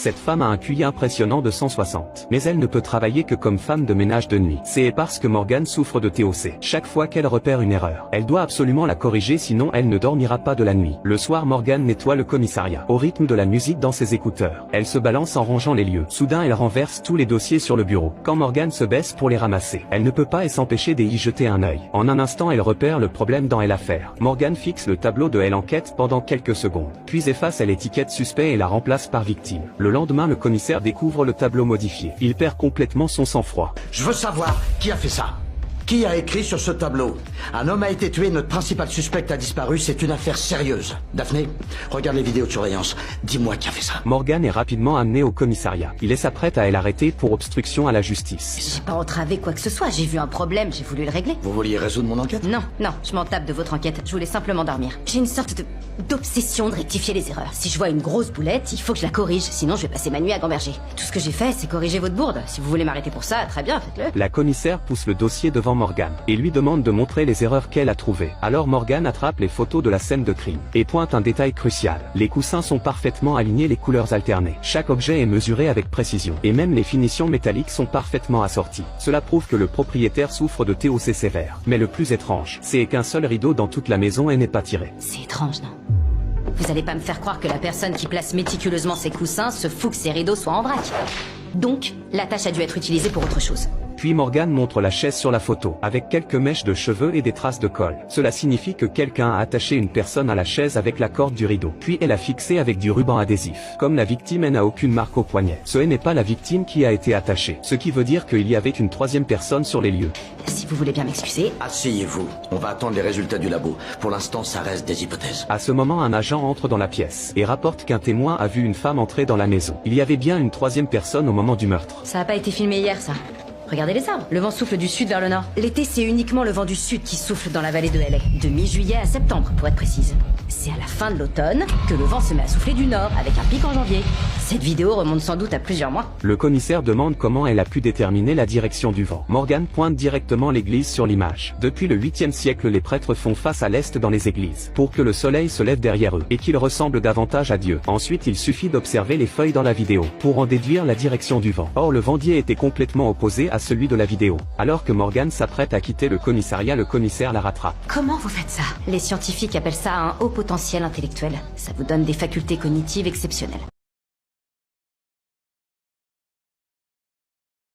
Cette femme a un QI impressionnant de 160. Mais elle ne peut travailler que comme femme de ménage de nuit. C'est parce que Morgan souffre de TOC. Chaque fois qu'elle repère une erreur, elle doit absolument la corriger sinon elle ne dormira pas de la nuit. Le soir, Morgan nettoie le commissariat. Au rythme de la musique dans ses écouteurs, elle se balance en rangeant les lieux. Soudain, elle renverse tous les dossiers sur le bureau. Quand Morgan se baisse pour les ramasser, elle ne peut pas s'empêcher d'y jeter un œil. En un instant, elle repère le problème dans l'affaire. Morgan fixe le tableau de l'enquête pendant quelques secondes, puis efface l'étiquette suspect et la remplace par victime. Le lendemain, le commissaire découvre le tableau modifié. Il perd complètement son sang-froid. Je veux savoir qui a fait ça. Qui a écrit sur ce tableau? Un homme a été tué, notre principal suspect a disparu, c'est une affaire sérieuse. Daphné, regarde les vidéos de surveillance. Dis-moi qui a fait ça. Morgan est rapidement amené au commissariat. Il s'apprête à l'arrêter pour obstruction à la justice. J'ai pas entravé quoi que ce soit, j'ai vu un problème, j'ai voulu le régler. Vous vouliez résoudre mon enquête? Non, je m'en tape de votre enquête, je voulais simplement dormir. J'ai une sorte d'obsession de rectifier les erreurs. Si je vois une grosse boulette, il faut que je la corrige, sinon je vais passer ma nuit à gamberger. Tout ce que j'ai fait, c'est corriger votre bourde. Si vous voulez m'arrêter pour ça, très bien, faites-le. La commissaire pousse le dossier devant Morgan et lui demande de montrer les erreurs qu'elle a trouvées. Alors Morgan attrape les photos de la scène de crime et pointe un détail crucial. Les coussins sont parfaitement alignés, les couleurs alternées. Chaque objet est mesuré avec précision et même les finitions métalliques sont parfaitement assorties. Cela prouve que le propriétaire souffre de TOC sévère. Mais le plus étrange, c'est qu'un seul rideau dans toute la maison n'est pas tiré. C'est étrange, non? Vous allez pas me faire croire que la personne qui place méticuleusement ses coussins se fout que ses rideaux soient en vrac. Donc, la tâche a dû être utilisée pour autre chose. Puis Morgan montre la chaise sur la photo, avec quelques mèches de cheveux et des traces de colle. Cela signifie que quelqu'un a attaché une personne à la chaise avec la corde du rideau. Puis elle a fixé avec du ruban adhésif. Comme la victime, elle n'a aucune marque au poignet. Ce n'est pas la victime qui a été attachée. Ce qui veut dire qu'il y avait une troisième personne sur les lieux. Si vous voulez bien m'excuser. Asseyez-vous. On va attendre les résultats du labo. Pour l'instant, ça reste des hypothèses. À ce moment, un agent entre dans la pièce et rapporte qu'un témoin a vu une femme entrer dans la maison. Il y avait bien une troisième personne au moment du meurtre. Ça a pas été filmé hier, ça. Regardez les arbres. Le vent souffle du sud vers le nord. L'été, c'est uniquement le vent du sud qui souffle dans la vallée de LA. De mi-juillet à septembre, pour être précise. C'est à la fin de l'automne que le vent se met à souffler du nord, avec un pic en janvier. Cette vidéo remonte sans doute à plusieurs mois. Le commissaire demande comment elle a pu déterminer la direction du vent. Morgan pointe directement l'église sur l'image. Depuis le 8e siècle, les prêtres font face à l'est dans les églises, pour que le soleil se lève derrière eux, et qu'ils ressemblent davantage à Dieu. Ensuite, il suffit d'observer les feuilles dans la vidéo, pour en déduire la direction du vent. Or, le vendier était complètement opposé à celui de la vidéo. Alors que Morgan s'apprête à quitter le commissariat, le commissaire la rattrape. Comment vous faites ça? Les scientifiques appellent ça un haut potentiel intellectuel. Ça vous donne des facultés cognitives exceptionnelles.